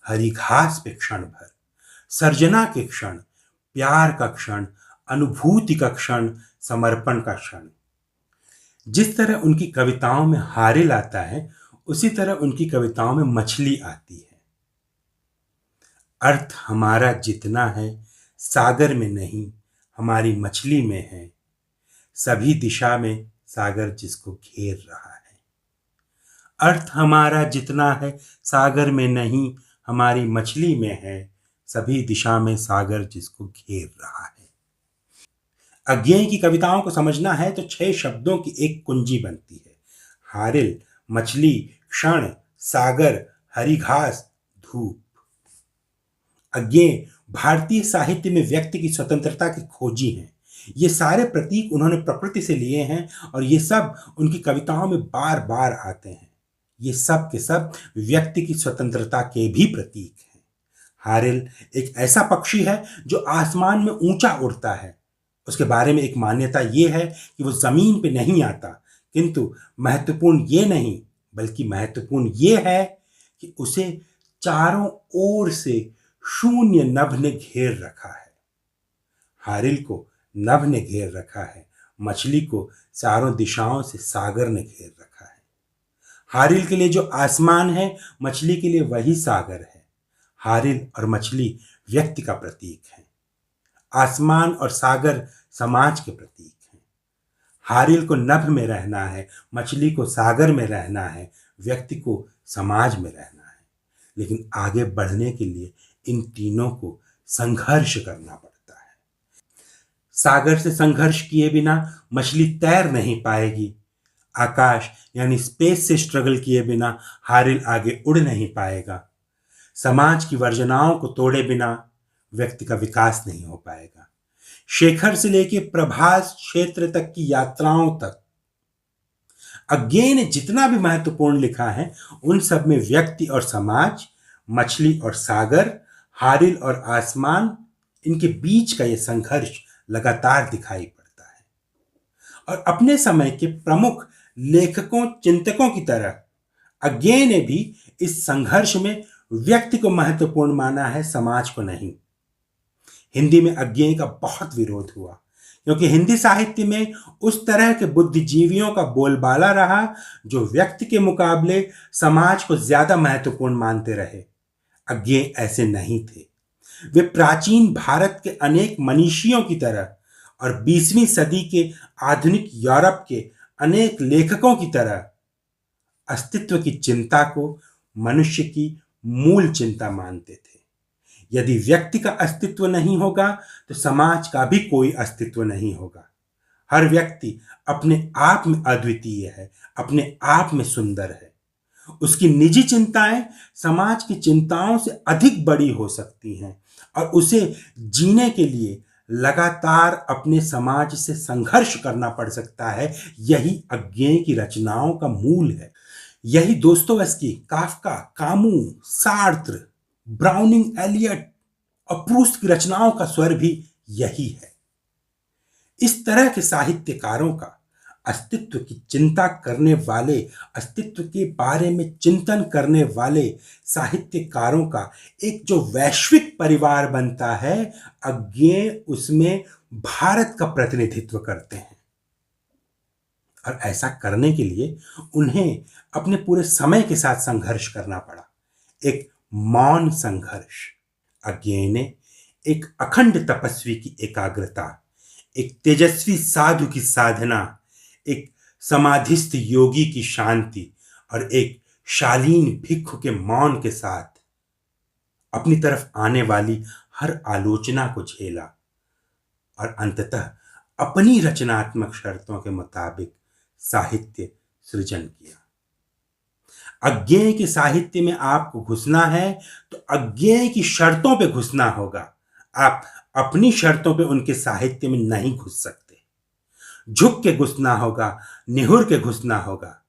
हरी घास पे क्षण भर, सर्जना के क्षण, प्यार का क्षण, अनुभूति का क्षण, समर्पण का क्षण। जिस तरह उनकी कविताओं में हारिल आता है, उसी तरह उनकी कविताओं में मछली आती है। अर्थ हमारा जितना है सागर में नहीं, हमारी मछली में है। सभी दिशा में सागर जिसको घेर रहा है। अर्थ हमारा जितना है सागर में नहीं, हमारी मछली में है। सभी दिशा में सागर जिसको घेर रहा है। अज्ञेय की कविताओं को समझना है तो 6 शब्दों की एक कुंजी बनती है। हारिल, मछली, क्षण, सागर, हरी घास, धूप। अज्ञेय भारतीय साहित्य में व्यक्ति की स्वतंत्रता की खोजी हैं। ये सारे प्रतीक उन्होंने प्रकृति से लिए हैं और ये सब उनकी कविताओं में बार बार आते हैं। ये सब के सब व्यक्ति की स्वतंत्रता के भी प्रतीक हैं। हारिल एक ऐसा पक्षी है जो आसमान में ऊंचा उड़ता है। उसके बारे में एक मान्यता ये है कि वो जमीन पे नहीं आता, किंतु महत्वपूर्ण ये नहीं बल्कि महत्वपूर्ण ये है कि उसे चारों ओर से शून्य नभ ने घेर रखा है। हारिल को नभ ने घेर रखा है, मछली को चारों दिशाओं से सागर ने घेर रखा है। हारिल के लिए जो आसमान है, मछली के लिए वही सागर है। हारिल और मछली व्यक्ति का प्रतीक हैं। आसमान और सागर समाज के प्रतीक हैं। हारिल को नभ में रहना है, मछली को सागर में रहना है, व्यक्ति को समाज में रहना है। लेकिन आगे बढ़ने के लिए इन तीनों को संघर्ष करना पड़ता है। सागर से संघर्ष किए बिना मछली तैर नहीं पाएगी। आकाश यानी स्पेस से स्ट्रगल किए बिना हारिल आगे उड़ नहीं पाएगा। समाज की वर्जनाओं को तोड़े बिना व्यक्ति का विकास नहीं हो पाएगा। शेखर से लेकर प्रभास क्षेत्र तक की यात्राओं तक अज्ञेय ने जितना भी महत्वपूर्ण लिखा है, उन सब में व्यक्ति और समाज, मछली और सागर, हारिल और आसमान, इनके बीच का यह संघर्ष लगातार दिखाई पड़ता है। और अपने समय के प्रमुख लेखकों, चिंतकों की तरह अज्ञेय ने भी इस संघर्ष में व्यक्ति को महत्वपूर्ण माना है, समाज को नहीं। हिंदी में अज्ञेय का बहुत विरोध हुआ, क्योंकि हिंदी साहित्य में उस तरह के बुद्धिजीवियों का बोलबाला रहा जो व्यक्ति के मुकाबले समाज को ज्यादा महत्वपूर्ण मानते रहे। अज्ञेय ऐसे नहीं थे। वे प्राचीन भारत के अनेक मनीषियों की तरह और 20वीं सदी के आधुनिक यूरोप के अनेक लेखकों की तरह अस्तित्व की चिंता को मनुष्य की मूल चिंता मानते थे। यदि व्यक्ति का अस्तित्व नहीं होगा तो समाज का भी कोई अस्तित्व नहीं होगा। हर व्यक्ति अपने आप में अद्वितीय है, अपने आप में सुंदर है। उसकी निजी चिंताएं समाज की चिंताओं से अधिक बड़ी हो सकती हैं और उसे जीने के लिए लगातार अपने समाज से संघर्ष करना पड़ सकता है। यही अज्ञेय की रचनाओं का मूल है। यही Dostoevsky, Kafka, Camus, Sartre, Browning, Eliot और प्रूस्ट की रचनाओं का स्वर भी यही है। इस तरह के साहित्यकारों का अस्तित्व की चिंता करने वाले, अस्तित्व के बारे में चिंतन करने वाले साहित्यकारों का एक जो वैश्विक परिवार बनता है, अज्ञेय उसमें भारत का प्रतिनिधित्व करते हैं। और ऐसा करने के लिए उन्हें अपने पूरे समय के साथ संघर्ष करना पड़ा, एक मौन संघर्ष। अज्ञेय ने एक अखंड तपस्वी की एकाग्रता, एक तेजस्वी साधु की साधना, एक समाधिस्थ योगी की शांति और एक शालीन भिक्षु के मौन के साथ अपनी तरफ आने वाली हर आलोचना को झेला और अंततः अपनी रचनात्मक शर्तों के मुताबिक साहित्य सृजन किया। अज्ञेय के साहित्य में आपको घुसना है तो अज्ञेय की शर्तों पे घुसना होगा। आप अपनी शर्तों पे उनके साहित्य में नहीं घुस सकते। झुक के घुसना होगा, निहुर के घुसना होगा।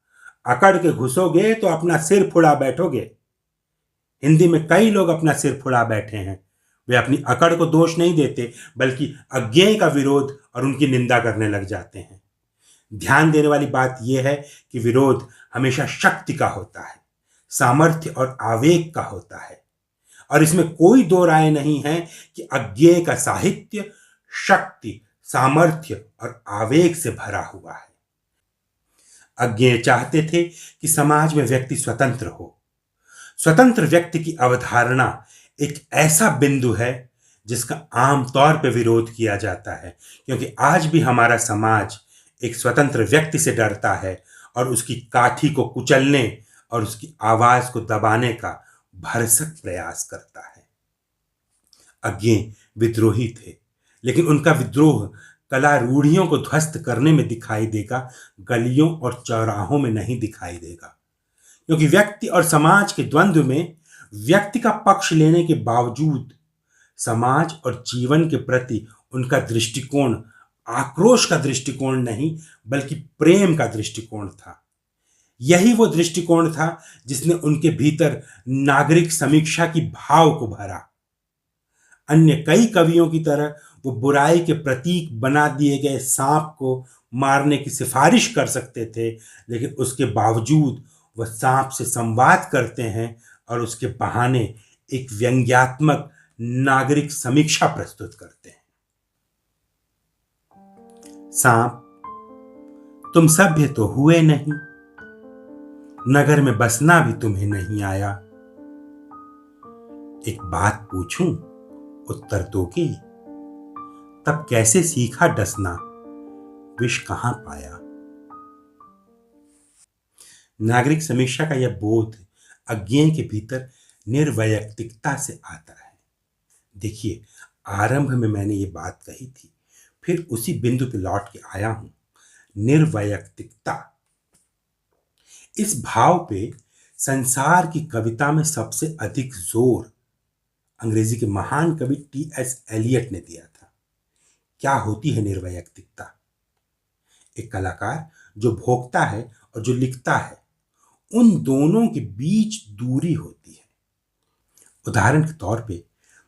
अकड़ के घुसोगे तो अपना सिर फुड़ा बैठोगे। हिंदी में कई लोग अपना सिर फुड़ा बैठे हैं। वे अपनी अकड़ को दोष नहीं देते, बल्कि अज्ञेय का विरोध और उनकी निंदा करने लग जाते हैं। ध्यान देने वाली बात यह है कि विरोध हमेशा शक्ति का होता है, सामर्थ्य और आवेग का होता है। और इसमें कोई दो राय नहीं है कि अज्ञेय का साहित्य शक्ति, सामर्थ्य और आवेग से भरा हुआ है। अज्ञेय चाहते थे कि समाज में व्यक्ति स्वतंत्र हो। स्वतंत्र व्यक्ति की अवधारणा एक ऐसा बिंदु है जिसका आमतौर पर विरोध किया जाता है, क्योंकि आज भी हमारा समाज एक स्वतंत्र व्यक्ति से डरता है और उसकी काठी को कुचलने और उसकी आवाज को दबाने का भरसक प्रयास करता है। अज्ञेय विद्रोही थे, लेकिन उनका विद्रोह कला रूढ़ियों को ध्वस्त करने में दिखाई देगा, गलियों और चौराहों में नहीं दिखाई देगा। क्योंकि व्यक्ति और समाज के द्वंद्व में व्यक्ति का पक्ष लेने के बावजूद समाज और जीवन के प्रति उनका दृष्टिकोण आक्रोश का दृष्टिकोण नहीं, बल्कि प्रेम का दृष्टिकोण था। यही वो दृष्टिकोण था जिसने उनके भीतर नागरिक समीक्षा की भाव को भरा। अन्य कई कवियों की तरह वो बुराई के प्रतीक बना दिए गए सांप को मारने की सिफारिश कर सकते थे, लेकिन उसके बावजूद वह सांप से संवाद करते हैं और उसके बहाने एक व्यंग्यात्मक नागरिक समीक्षा प्रस्तुत करते हैं। सांप, तुम सभ्य तो हुए नहीं, नगर में बसना भी तुम्हें नहीं आया। एक बात पूछूं, उत्तर दोगे? तब कैसे सीखा डसना, विष कहां पाया? नागरिक समीक्षा का यह बोध अज्ञेय के भीतर निर्वैयक्तिकता से आता है। देखिए, आरंभ में मैंने ये बात कही थी, फिर उसी बिंदु पे लौट के आया हूं। निर्वैयक्तिकता, इस भाव पे संसार की कविता में सबसे अधिक जोर अंग्रेजी के महान कवि टी.एस. एलियट ने दिया था। क्या होती है निर्वैयक्तिकता? एक कलाकार जो भोगता है और जो लिखता है, उन दोनों के बीच दूरी होती है। उदाहरण के तौर पे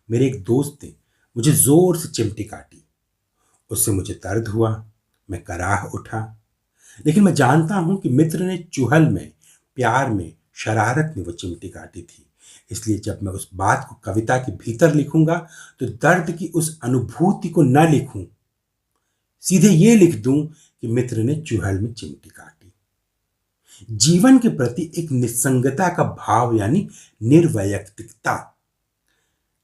मेरे एक दोस्त ने मुझे जोर से चिमटी काटी। उससे मुझे दर्द हुआ, मैं कराह उठा। लेकिन मैं जानता हूं कि मित्र ने चुहल में, प्यार में, शरारत में वो चिमटी काटी थी। इसलिए जब मैं उस बात को कविता के भीतर लिखूंगा तो दर्द की उस अनुभूति को न लिखूं, सीधे ये लिख दूं कि मित्र ने चुहल में चिमटी काटी। जीवन के प्रति एक निस्संगता का भाव यानी निर्वैयक्तिकता।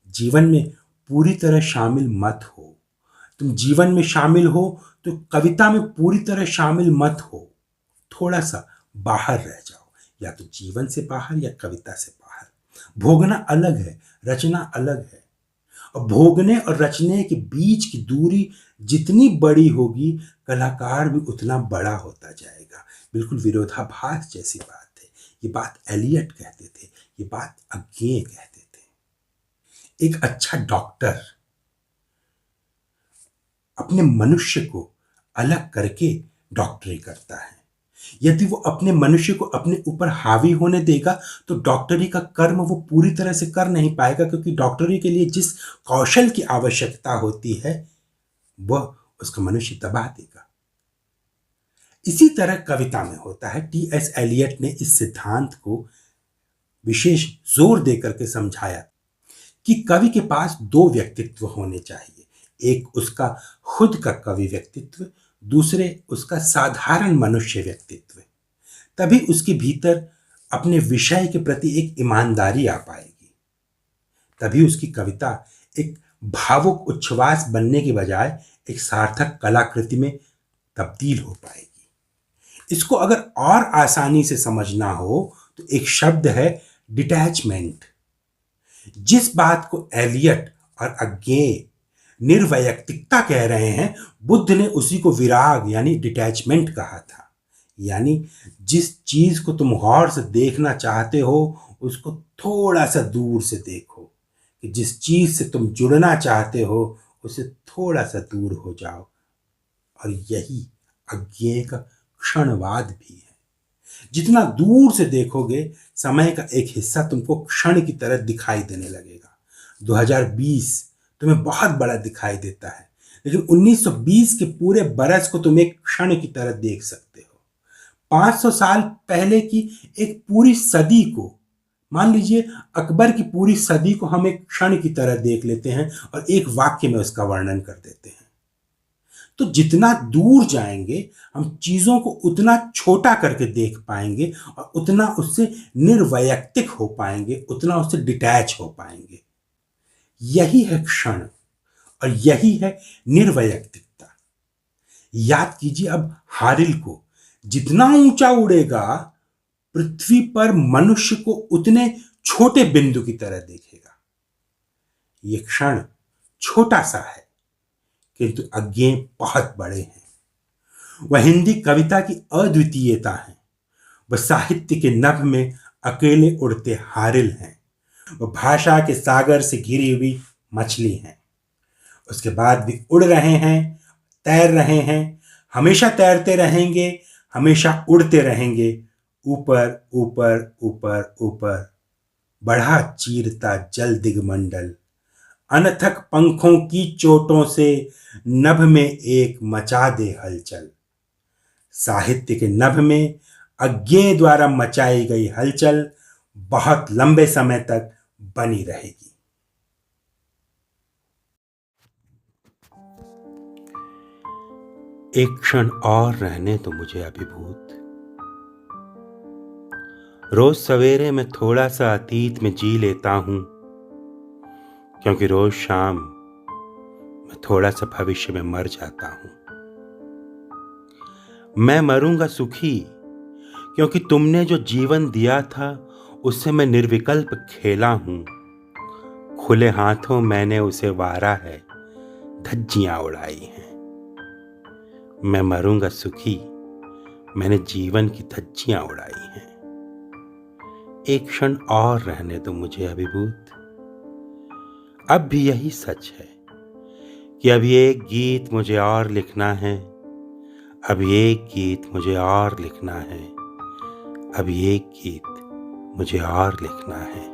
जीवन में पूरी तरह शामिल मत हो। तुम जीवन में शामिल हो तो कविता में पूरी तरह शामिल मत हो। थोड़ा सा बाहर रह जाओ, या तो जीवन से बाहर या कविता से बाहर। भोगना अलग है, रचना अलग है। और भोगने और रचने के बीच की दूरी जितनी बड़ी होगी, कलाकार भी उतना बड़ा होता जाएगा। बिल्कुल विरोधाभास जैसी बात है। ये बात एलियट कहते थे, ये बात अज्ञेय कहते थे। एक अच्छा डॉक्टर अपने मनुष्य को अलग करके डॉक्टरी करता है। यदि वो अपने मनुष्य को अपने ऊपर हावी होने देगा तो डॉक्टरी का कर्म वो पूरी तरह से कर नहीं पाएगा, क्योंकि डॉक्टरी के लिए जिस कौशल की आवश्यकता होती है वह उसका मनुष्य दबा देगा। इसी तरह कविता में होता है। टी.एस. एलियट ने इस सिद्धांत को विशेष जोर देकर के समझाया कि कवि के पास दो व्यक्तित्व होने चाहिए। एक उसका खुद का कवि व्यक्तित्व, दूसरे उसका साधारण मनुष्य व्यक्तित्व। तभी उसके भीतर अपने विषय के प्रति एक ईमानदारी आ पाएगी। तभी उसकी कविता एक भावुक उच्छ्वास बनने के बजाय एक सार्थक कलाकृति में तब्दील हो पाएगी। इसको अगर और आसानी से समझना हो तो एक शब्द है डिटैचमेंट। जिस बात को एलियट और अज्ञेय निर्वैयक्तिकता कह रहे हैं, बुद्ध ने उसी को विराग यानी डिटैचमेंट कहा था। यानी जिस चीज को तुम गौर से देखना चाहते हो उसको थोड़ा सा दूर से देखो, कि जिस चीज से तुम जुड़ना चाहते हो उससे थोड़ा सा दूर हो जाओ। और यही अज्ञेय का क्षणवाद भी है। जितना दूर से देखोगे, समय का एक हिस्सा तुमको क्षण की तरह दिखाई देने लगेगा। 2020 तुम्हें बहुत बड़ा दिखाई देता है, लेकिन 1920 के पूरे बरस को तुम एक क्षण की तरह देख सकते हो। 500 साल पहले की एक पूरी सदी को, मान लीजिए अकबर की पूरी सदी को हम एक क्षण की तरह देख लेते हैं और एक वाक्य में उसका वर्णन कर देते हैं। तो जितना दूर जाएंगे हम चीजों को उतना छोटा करके देख पाएंगे और उतना उससे निर्वैयक्तिक हो पाएंगे, उतना उससे डिटैच हो पाएंगे। यही है क्षण और यही है निर्वैयक्तिकता। याद कीजिए अब हारिल को, जितना ऊंचा उड़ेगा पृथ्वी पर मनुष्य को उतने छोटे बिंदु की तरह देखेगा। यह क्षण छोटा सा है किंतु अज्ञेय बहुत बड़े हैं। वह हिंदी कविता की अद्वितीयता है। वह साहित्य के नभ में अकेले उड़ते हारिल हैं। वह भाषा के सागर से घिरी हुई मछली हैं। उसके बाद भी उड़ रहे हैं, तैर रहे हैं, हमेशा तैरते रहेंगे, हमेशा उड़ते रहेंगे, ऊपर ऊपर ऊपर ऊपर, बढ़ा चीरता जल दिगमंडल, अनथक पंखों की चोटों से नभ में एक मचा दे हलचल। साहित्य के नभ में अज्ञेय द्वारा मचाई गई हलचल बहुत लंबे समय तक बनी रहेगी। एक क्षण और रहने तो मुझे अभिभूत। रोज सवेरे मैं थोड़ा सा अतीत में जी लेता हूं, क्योंकि रोज शाम मैं थोड़ा सा भविष्य में मर जाता हूं। मैं मरूंगा सुखी क्योंकि तुमने जो जीवन दिया था उससे मैं निर्विकल्प खेला हूं। खुले हाथों मैंने उसे वारा है, धज्जियां उड़ाई हैं। मैं मरूंगा सुखी, मैंने जीवन की धज्जियां उड़ाई हैं। एक क्षण और रहने दो मुझे अभिभूत। अब भी यही सच है कि अभी एक गीत मुझे और लिखना है, अभी एक गीत मुझे और लिखना है, अभी एक गीत मुझे और लिखना है।